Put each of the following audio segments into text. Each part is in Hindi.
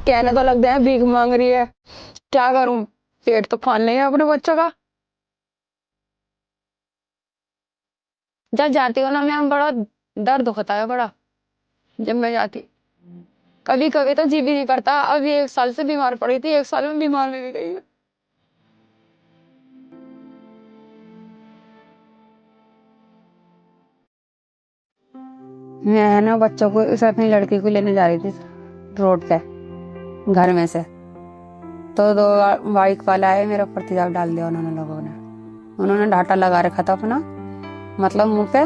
कहने तो लगते हैं भीख मांग रही है, क्या करूं, पेट तो फाड़ नहीं है अपने बच्चों का। जब जाती हूँ ना मैं, बड़ा दर्द होता है बड़ा, जब मैं जाती। कभी कभी तो जी भी नहीं करता। अब ये 1 साल से बीमार पड़ी थी, 1 साल में बीमार भी गई है। मैं है ना बच्चों को, इस अपनी लड़की को लेने जा रही थी रोड पे, घर में से। तो दो बाइक वाला आए, मेरे ऊपर तेजाब डाल दिया उन्होंने, लोगों ने। उन्होंने डाटा लगा रखा था अपना, मतलब मुंह पे,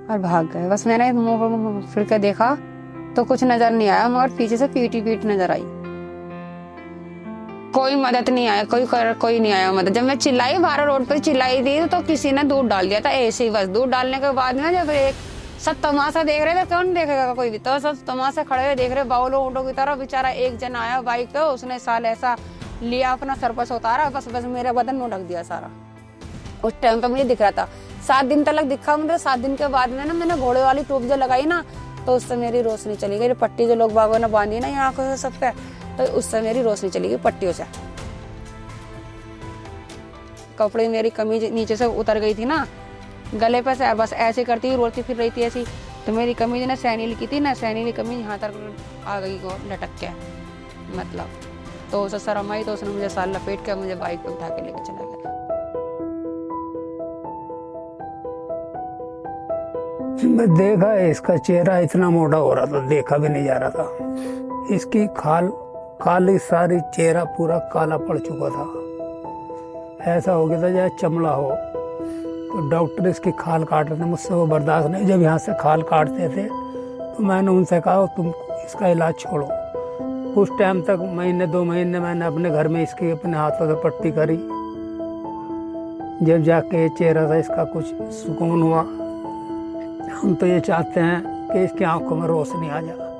और भाग गए। बस मैंने मुंह फिर के देखा तो कुछ नजर नहीं आया, मगर पीछे से पीट नजर आई। कोई मदद नहीं आया, कोई नहीं आया मदद। जब मैं चिल्लाई, बाहर रोड पर चिल्लाई थी, तो किसी ने दूध डाल दिया था ऐसे ही। बस दूध डालने के बाद में जब एक सब तमाशा देख रहे थे, कौन देखेगा कोई भी, तो सब तमाशा खड़े हुए देख रहे, बाउलों ऊँटों की तरह। बेचारा एक जन आया बाइक पे, उसने साल ऐसा लिया, अपना सर पर से उतारा, बस मेरा बदन में ढक दिया सारा। उस टाइम पे मुझे दिख रहा था, 7 दिन तक दिखा मुझे। 7 दिन के बाद में ना मैंने घोड़े वाली टूप जो लगाई ना, तो उससे मेरी रोशनी चली गई। पट्टी जो लोग बागों ने बांधी ना यहाँ आंखों से सबके, तो उससे मेरी रोशनी चली गई पट्टियों से। कपड़े मेरी कमीज नीचे से उतर गई थी ना, गले पे से बस ऐसे करती हुई रोती फिर रही थी ऐसी। तो मेरी कमीज ने सैनील की थी ना, सैनील कमीज यहाँ तक आ गई को लटक के, मतलब। तो उसे शर्म आई, तो उसने मुझे साल लपेट के मुझे बाइक पे उठा के लेके चला गया। मैं देखा, इसका चेहरा इतना मोटा हो रहा था, देखा भी नहीं जा रहा था। इसकी खाल काली सारी, चेहरा पूरा काला पड़ चुका था। ऐसा हो गया था जैसे चमड़ा हो। तो डॉक्टर इसकी खाल काट रहे थे, मुझसे वो बर्दाश्त नहीं। जब यहाँ से खाल काटते थे तो मैंने उनसे कहा तुम इसका इलाज छोड़ो। कुछ टाइम तक, 1-2 महीने मैंने अपने घर में इसकी अपने हाथों से पट्टी करी। जब जाके चेहरा था इसका कुछ सुकून हुआ। हम तो ये चाहते हैं कि इसकी आंखों में रोशनी आ जाए,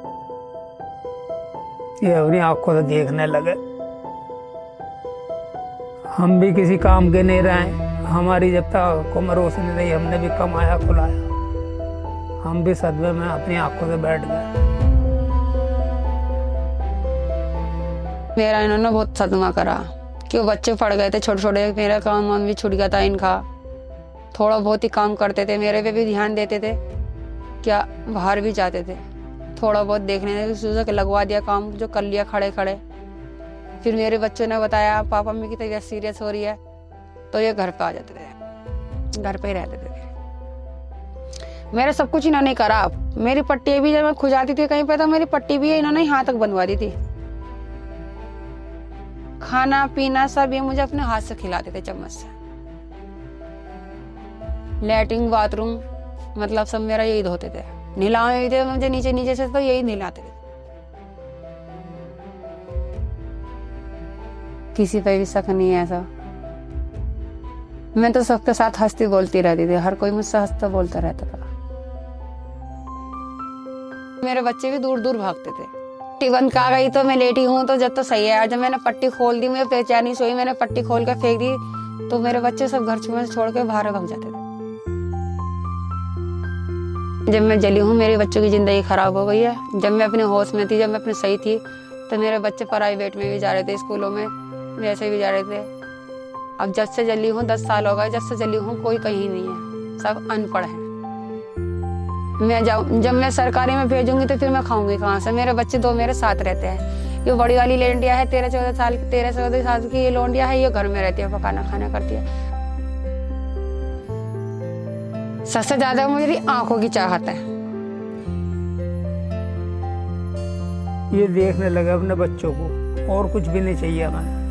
ये अपनी आंखों से देखने लगे। हम भी किसी काम के नहीं रहे, हमारी जब तक आंखों में रोशनी रही, हमने भी कमाया खुलाया, हम भी सदमे में अपनी आंखों से बैठ गए। मेरा इन्होंने बहुत सदमा करा कि वो बच्चे पड़ गए थे छोटे छोटे। मेरा काम वाम भी छूट गया था इनका। थोड़ा बहुत ही काम करते थे, मेरे पे भी ध्यान देते थे, क्या बाहर भी जाते थे। थोड़ा बहुत देखने से लगवा दिया काम, जो कर लिया खड़े खड़े। फिर मेरे बच्चों ने बताया पापा मम्मी की तबीयत सीरियस हो रही है, तो ये घर पे आ जाते थे, घर पे ही रहते थे। मेरा सब कुछ इन्होंने करा। मेरी पट्टी भी जब मैं खुजाती थी कहीं पे, तो मेरी पट्टी भी इन्होंने यहाँ तक बनवा दी थी। खाना पीना सब ये मुझे अपने हाथ से खिलाते थे, चम्मच से। लैट्रिन बाथरूम मतलब सब मेरा यही धोते थे। नहलाए थे मुझे नीचे नीचे से, तो यही नहलाते थे। किसी पे भी शक नहीं है ऐसा। मैं तो सबके साथ हंसती बोलती रहती थी, हर कोई मुझसे हंसता बोलता रहता था। मेरे बच्चे भी दूर दूर भागते थे। पट्टी बंद कर गई तो मैं लेटी हूँ तो जब तो सही है। जब मैंने पट्टी खोल दी, मुझे बेचैनी सोई, मैंने पट्टी खोल कर फेंक दी, तो मेरे बच्चे सब घर में छोड़ के बाहर भाग जाते थे। जब मैं जली हूँ, मेरे बच्चों की जिंदगी खराब हो गई है। जब मैं अपने होश में थी, जब मैं अपने सही थी, तो मेरे बच्चे प्राइवेट में भी जा रहे थे, स्कूलों में वैसे भी जा रहे थे। अब जब से जली हूँ 10 साल हो गए, जब से जली हूँ कोई कहीं नहीं है, सब अनपढ़ है। मैं जब मैं सरकारी में भेजूंगी तो फिर मैं खाऊंगी कहाँ से? मेरे बच्चे 2 मेरे साथ रहते हैं। ये बड़ी वाली लोंडिया है 13-14 साल की, ये लोंडिया है, ये घर में रहती है, पकाना खाना करती है। सबसे ज्यादा मेरी आंखों की चाहत है। ये देखने लगे अपने बच्चों को, और कुछ भी नहीं चाहिए हमें।